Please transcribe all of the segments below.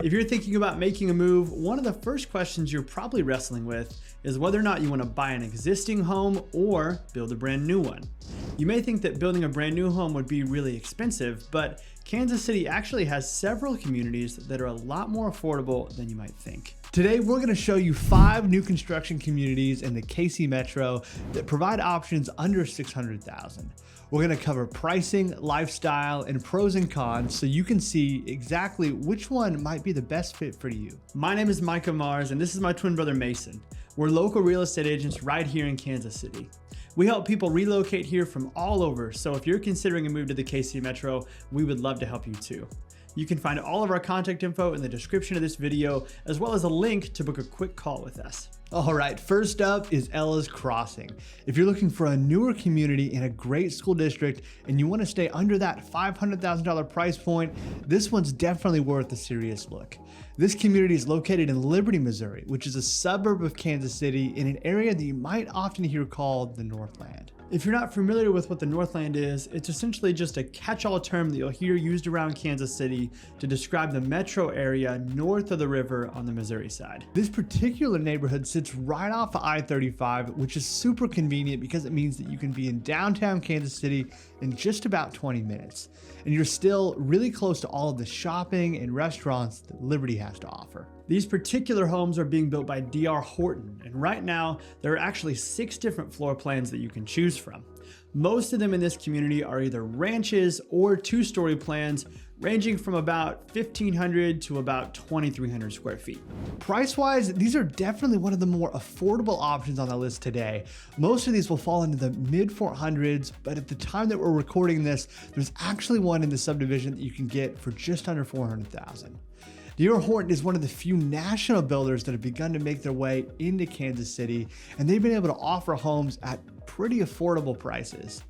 If you're thinking about making a move, one of the first questions you're probably wrestling with is whether or not you want to buy an existing home or build a brand new one. You may think that building a brand new home would be really expensive, but Kansas City actually has several communities that are a lot more affordable than you might think. Today, we're going to show you 5 new construction communities in the KC Metro that provide options under $600,000. We're going to cover pricing, lifestyle, and pros and cons so you can see exactly which one might be the best fit for you. My name is Micah Mars, and this is my twin brother Mason. We're local real estate agents right here in Kansas City. We help people relocate here from all over, so if you're considering a move to the KC Metro, we would love to help you too. You can find all of our contact info in the description of this video, as well as a link to book a quick call with us. All right, first up is Ella's Crossing. If you're looking for a newer community in a great school district and you want to stay under that $500,000 price point, this one's definitely worth a serious look. This community is located in Liberty, Missouri, which is a suburb of Kansas City in an area that you might often hear called the Northland. If you're not familiar with what the Northland is, it's essentially just a catch-all term that you'll hear used around Kansas City to describe the metro area north of the river on the Missouri side. This particular neighborhood sits right off of I-35, which is super convenient because it means that you can be in downtown Kansas City in just about 20 minutes. And you're still really close to all of the shopping and restaurants that Liberty has to offer. These particular homes are being built by D.R. Horton, and right now there are actually 6 different floor plans that you can choose from. Most of them in this community are either ranches or 2-story plans, ranging from about 1,500 to about 2,300 square feet. Price-wise, these are definitely one of the more affordable options on the list today. Most of these will fall into the mid-400s, but at the time that we're recording this, there's actually one in the subdivision that you can get for just under $400,000. D.R. Horton is one of the few national builders that have begun to make their way into Kansas City, and they've been able to offer homes at pretty affordable prices.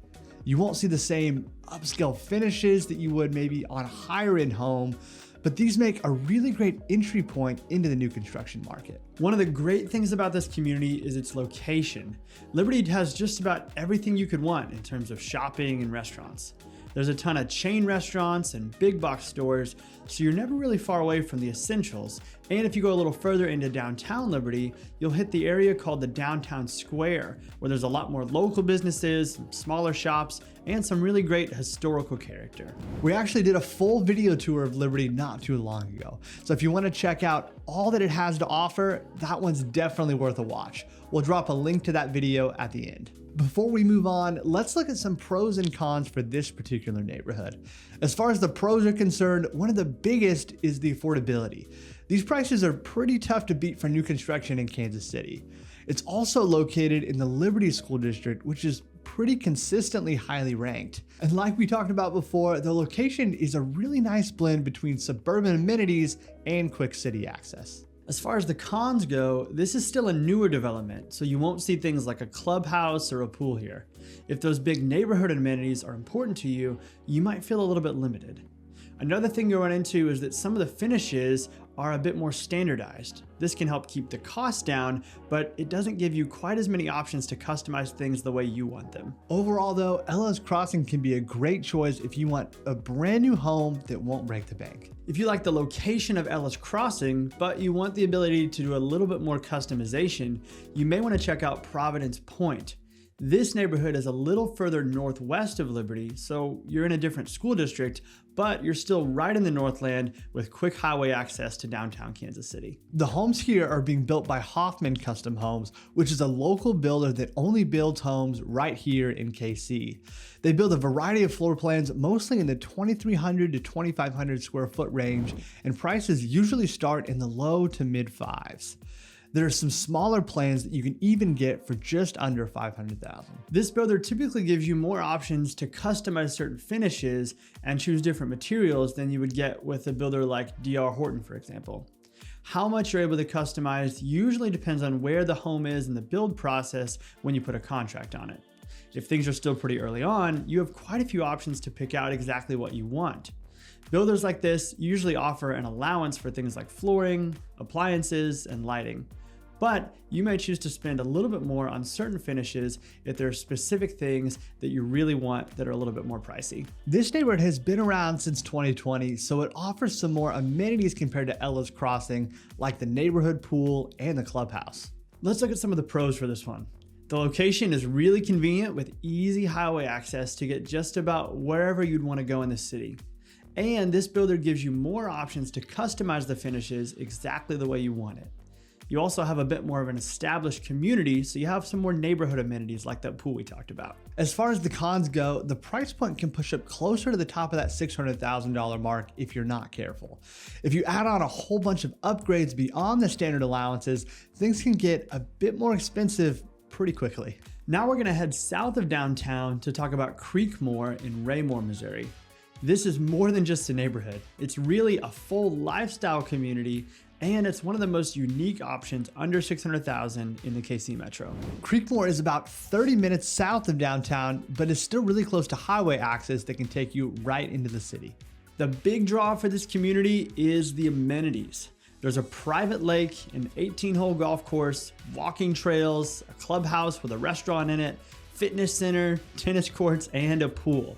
You won't see the same upscale finishes that you would maybe on a higher end home, but these make a really great entry point into the new construction market. One of the great things about this community is its location. Liberty has just about everything you could want in terms of shopping and restaurants. There's a ton of chain restaurants and big box stores, so you're never really far away from the essentials. And if you go a little further into downtown Liberty, you'll hit the area called the Downtown Square, where there's a lot more local businesses, smaller shops, and some really great historical character. We actually did a full video tour of Liberty not too long ago. So if you want to check out all that it has to offer, that one's definitely worth a watch. We'll drop a link to that video at the end. Before we move on, let's look at some pros and cons for this particular neighborhood. As far as the pros are concerned, one of the biggest is the affordability. These prices are pretty tough to beat for new construction in Kansas City. It's also located in the Liberty School District, which is pretty consistently highly ranked. And like we talked about before, the location is a really nice blend between suburban amenities and quick city access. As far as the cons go, this is still a newer development, so you won't see things like a clubhouse or a pool here. If those big neighborhood amenities are important to you, you might feel a little bit limited. Another thing you'll run into is that some of the finishes are a bit more standardized. This can help keep the cost down, but it doesn't give you quite as many options to customize things the way you want them. Overall though, Ella's Crossing can be a great choice if you want a brand new home that won't break the bank. If you like the location of Ella's Crossing, but you want the ability to do a little bit more customization, you may want to check out Providence Pointe. This neighborhood is a little further northwest of Liberty, so you're in a different school district, but you're still right in the Northland with quick highway access to downtown Kansas City. The homes here are being built by Hoffman Custom Homes, which is a local builder that only builds homes right here in KC. They build a variety of floor plans, mostly in the 2,300 to 2,500 square foot range, and prices usually start in the low to mid 5s. There are some smaller plans that you can even get for just under $500,000. This builder typically gives you more options to customize certain finishes and choose different materials than you would get with a builder like D.R. Horton, for example. How much you're able to customize usually depends on where the home is in the build process when you put a contract on it. If things are still pretty early on, you have quite a few options to pick out exactly what you want. Builders like this usually offer an allowance for things like flooring, appliances, and lighting. But you may choose to spend a little bit more on certain finishes if there are specific things that you really want that are a little bit more pricey. This neighborhood has been around since 2020, so it offers some more amenities compared to Ella's Crossing, like the neighborhood pool and the clubhouse. Let's look at some of the pros for this one. The location is really convenient with easy highway access to get just about wherever you'd want to go in the city. And this builder gives you more options to customize the finishes exactly the way you want it. You also have a bit more of an established community, so you have some more neighborhood amenities like that pool we talked about. As far as the cons go, the price point can push up closer to the top of that $600,000 mark if you're not careful. If you add on a whole bunch of upgrades beyond the standard allowances, things can get a bit more expensive pretty quickly. Now we're gonna head south of downtown to talk about Creekmoor in Raymore, Missouri. This is more than just a neighborhood. It's really a full lifestyle community, and it's one of the most unique options under $600,000 in the KC Metro. Creekmoor is about 30 minutes south of downtown, but is still really close to highway access that can take you right into the city. The big draw for this community is the amenities. There's a private lake, an 18-hole golf course, walking trails, a clubhouse with a restaurant in it, fitness center, tennis courts, and a pool.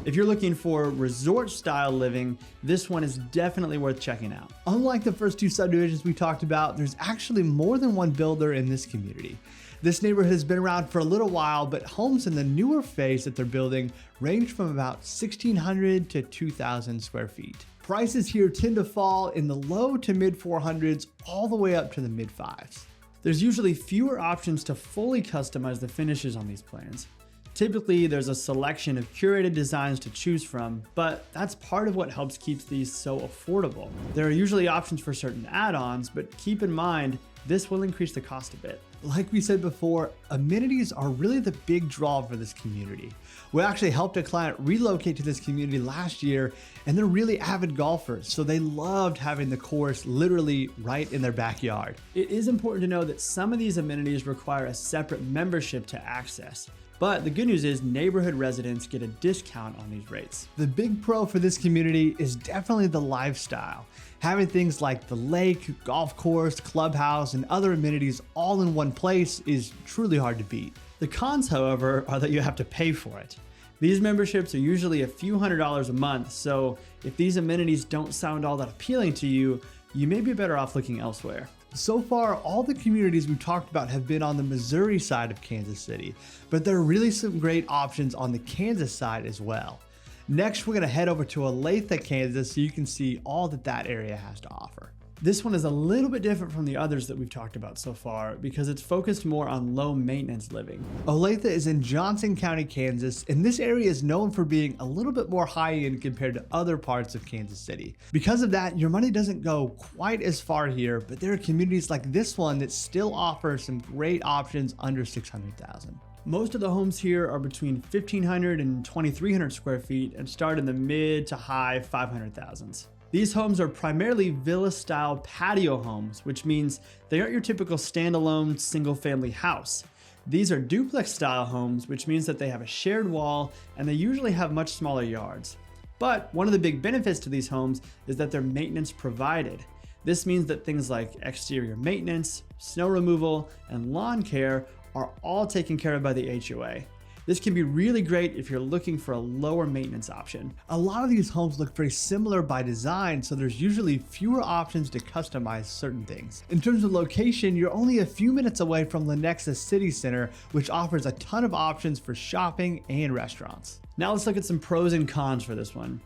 If you're looking for resort-style living, this one is definitely worth checking out. Unlike the first two subdivisions we talked about, there's actually more than one builder in this community. This neighborhood has been around for a little while, but homes in the newer phase that they're building range from about 1,600 to 2,000 square feet. Prices here tend to fall in the low to mid 400s all the way up to the mid 5s. There's usually fewer options to fully customize the finishes on these plans. Typically, there's a selection of curated designs to choose from, but that's part of what helps keep these so affordable. There are usually options for certain add-ons, but keep in mind, this will increase the cost a bit. Like we said before, amenities are really the big draw for this community. We actually helped a client relocate to this community last year, and they're really avid golfers, so they loved having the course literally right in their backyard. It is important to know that some of these amenities require a separate membership to access. But the good news is neighborhood residents get a discount on these rates. The big pro for this community is definitely the lifestyle. Having things like the lake, golf course, clubhouse, and other amenities all in one place is truly hard to beat. The cons, however, are that you have to pay for it. These memberships are usually a few $100s a month, so if these amenities don't sound all that appealing to you, you may be better off looking elsewhere. So far, all the communities we've talked about have been on the Missouri side of Kansas City, but there are really some great options on the Kansas side as well. Next, we're gonna head over to Olathe, Kansas, so you can see all that area has to offer. This one is a little bit different from the others that we've talked about so far because it's focused more on low maintenance living. Olathe is in Johnson County, Kansas, and this area is known for being a little bit more high-end compared to other parts of Kansas City. Because of that, your money doesn't go quite as far here, but there are communities like this one that still offer some great options under $600,000. Most of the homes here are between 1,500 and 2,300 square feet and start in the mid to high 500,000s. These homes are primarily villa-style patio homes, which means they aren't your typical standalone single-family house. These are duplex-style homes, which means that they have a shared wall and they usually have much smaller yards. But one of the big benefits to these homes is that they're maintenance provided. This means that things like exterior maintenance, snow removal, and lawn care are all taken care of by the HOA. This can be really great if you're looking for a lower maintenance option. A lot of these homes look very similar by design, so there's usually fewer options to customize certain things. In terms of location, you're only a few minutes away from Lenexa City Center, which offers a ton of options for shopping and restaurants. Now let's look at some pros and cons for this one.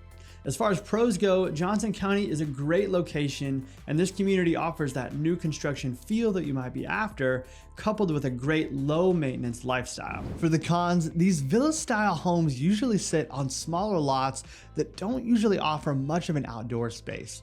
As far as pros go, Johnson County is a great location, and this community offers that new construction feel that you might be after, coupled with a great low maintenance lifestyle. For the cons, these villa-style homes usually sit on smaller lots that don't usually offer much of an outdoor space.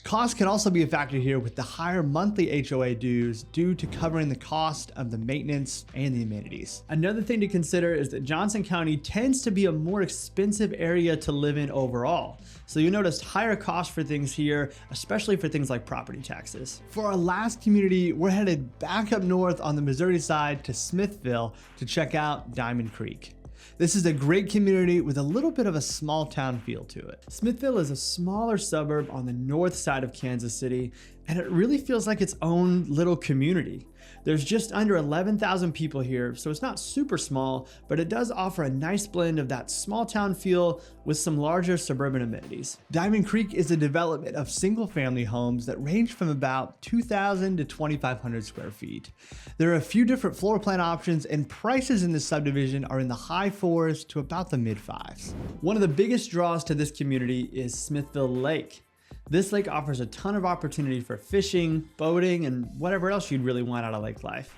Cost can also be a factor here with the higher monthly HOA dues due to covering the cost of the maintenance and the amenities. Another thing to consider is that Johnson County tends to be a more expensive area to live in overall. So you notice higher costs for things here, especially for things like property taxes. For our last community, we're headed back up north on the Missouri side to Smithville to check out Diamond Creek. This is a great community with a little bit of a small town feel to it. Smithville is a smaller suburb on the north side of Kansas City, and it really feels like its own little community. There's just under 11,000 people here, so it's not super small, but it does offer a nice blend of that small town feel with some larger suburban amenities. Diamond Creek is a development of single-family homes that range from about 2,000 to 2,500 square feet. There are a few different floor plan options, and prices in this subdivision are in the high fours to about the mid fives. One of the biggest draws to this community is Smithville Lake. This lake offers a ton of opportunity for fishing, boating, and whatever else you'd really want out of lake life.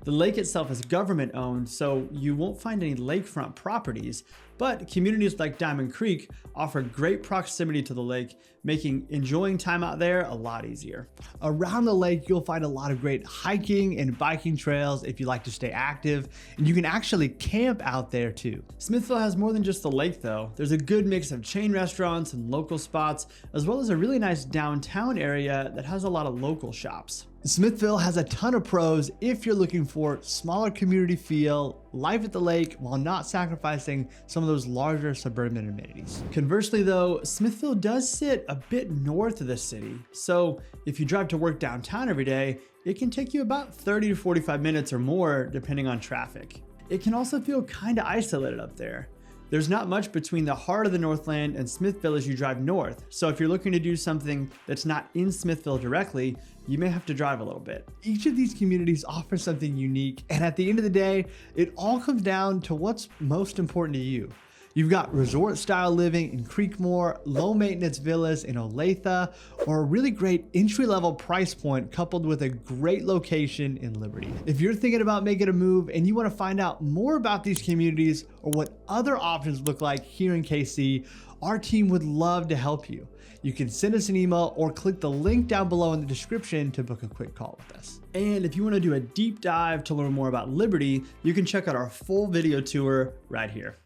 The lake itself is government owned, so you won't find any lakefront properties, but communities like Diamond Creek offer great proximity to the lake, making enjoying time out there a lot easier. Around the lake, you'll find a lot of great hiking and biking trails if you like to stay active, and you can actually camp out there too. Smithville has more than just the lake though. There's a good mix of chain restaurants and local spots, as well as a really nice downtown area that has a lot of local shops. Smithville has a ton of pros if you're looking for smaller community feel, life at the lake, while not sacrificing some of those larger suburban amenities. Conversely though, Smithville does sit a bit north of the city, so if you drive to work downtown every day, it can take you about 30 to 45 minutes or more depending on traffic. It can also feel kind of isolated up there. There's not much between the heart of the Northland and Smithville as you drive north, so if you're looking to do something that's not in Smithville directly, you may have to drive a little bit. Each of these communities offers something unique, and at the end of the day, it all comes down to what's most important to you. You've got resort style living in Creekmoor, low maintenance villas in Olathe, or a really great entry level price point coupled with a great location in Liberty. If you're thinking about making a move and you want to find out more about these communities or what other options look like here in KC, our team would love to help you. You can send us an email or click the link down below in the description to book a quick call with us. And if you want to do a deep dive to learn more about Liberty, you can check out our full video tour right here.